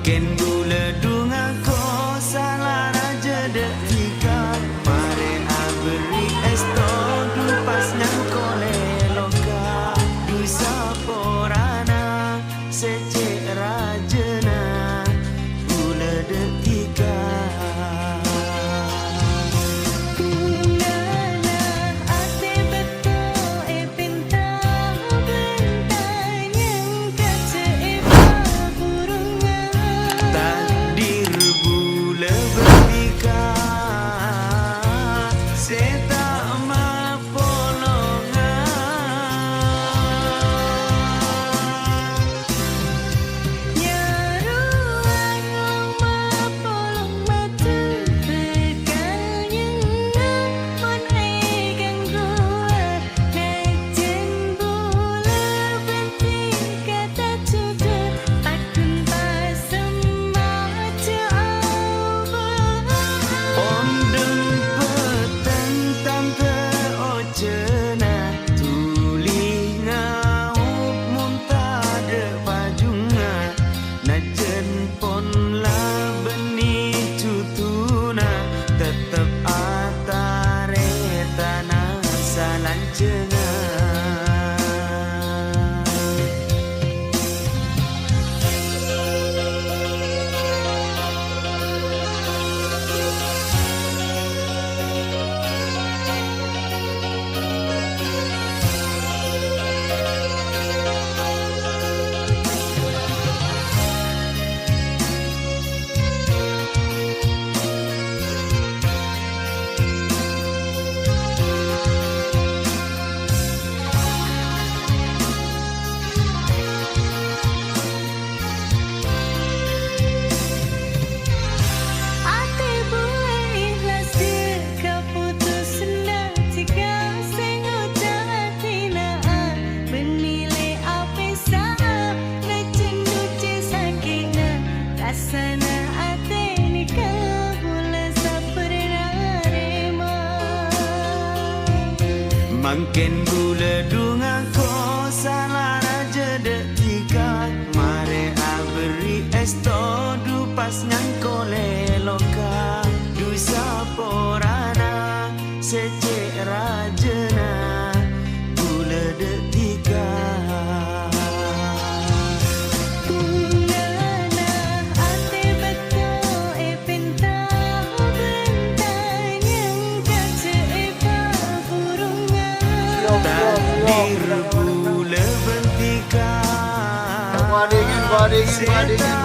Mungkin gula dunga ko salah raja detika mare abri esto du pas nyangko leloka du saporana sece rajana gula detika. Mungkin gula dunga ko salah raja detika mare abri esto du pas nyangko leloka du saporana sece rajana gula detika.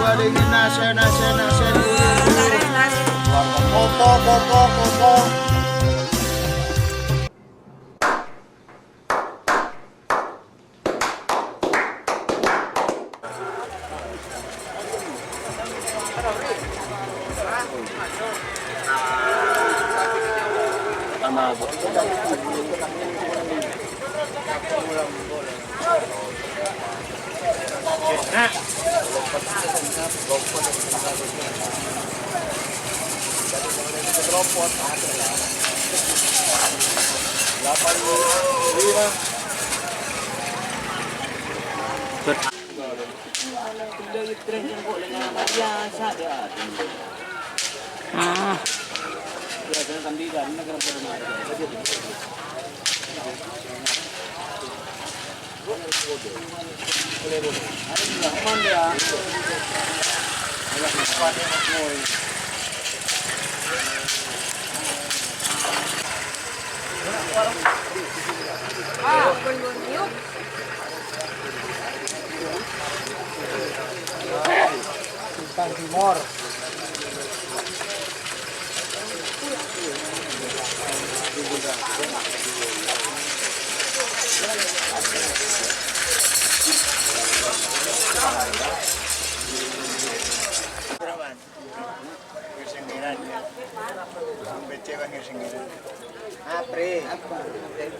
Badingin nase popo. Timor.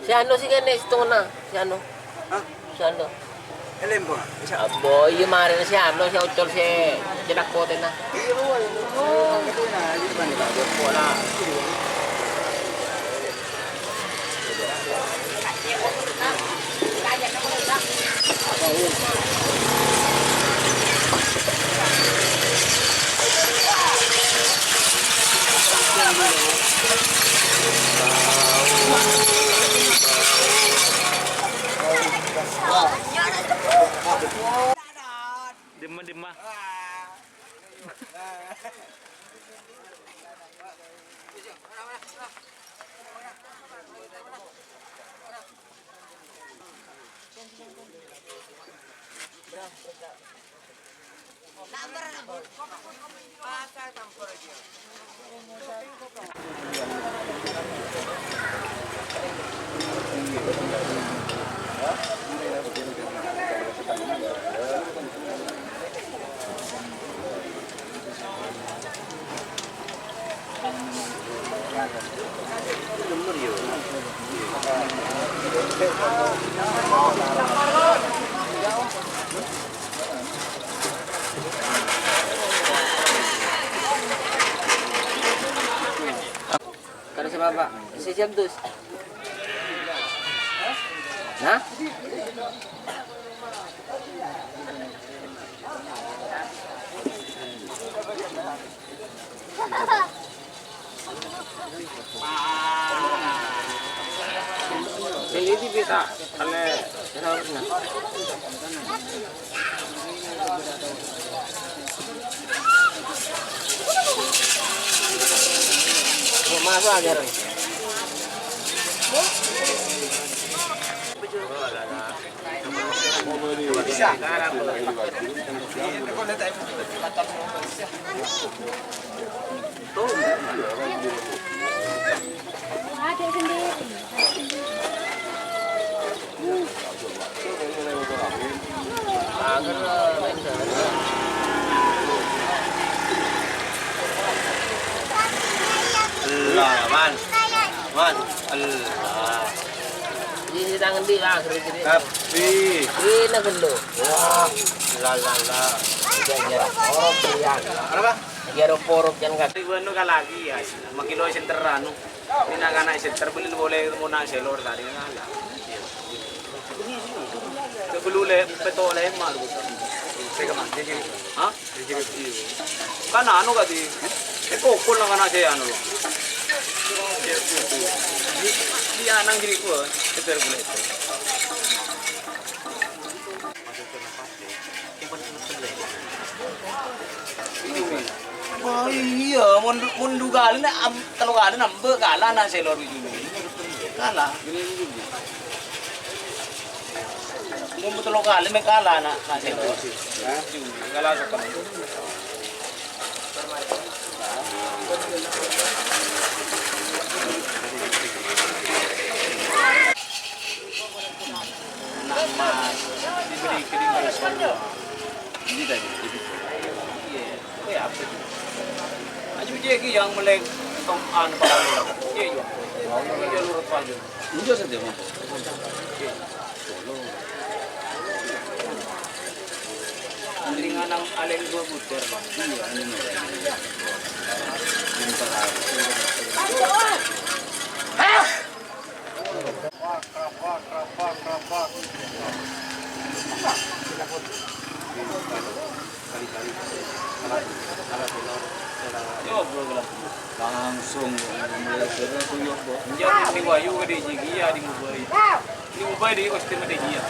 Si ano sih kan ito na? Si ano? Hah? Si ano? Alam mo? Abo, yung mari na si ano, si Utol, si Jinakote na. Wala. Kalau sa baba, si Jabdus. Nah? Jadi di bisa ale na. Masuk aja ron. Bisa. Adik sendiri. Agar main sana. Allah, man. Man. Allah. Di tangan di lah kiri-kiri. Tapi. Ini nak gelo. Wah. La la la. Jajar porok yan. Apa? Jaro porok yan kat. Bueno ka lagi ya, makilo center ano. Pinagana center bulil boleh muna selor tadi ngala. Kebulule petole malu. Teka man, jadi. Ha? Kana ano ka di? Eko kol lang kana siya ano. Dia nang diri ko, ito bulil. Oh iya, mundu kali na telu kali nambah kalah na selor itu. Kalah. Mau telu kali me kalah na selor. Kalah sekali. Nama diberi kiriman semua. Ini tadi. Iya, apa itu? Aja bijaki yang melek tong an pala. Iya, iya. Dia lurut paju. Unjuk saja man. Andringan ang aleng dua butir. Iya, ini. Yo, bro gelas. Langsung mulai tuyuk bo. Jangan di wayu ke di jigia di mubai. Di mubai di kostum di jigia.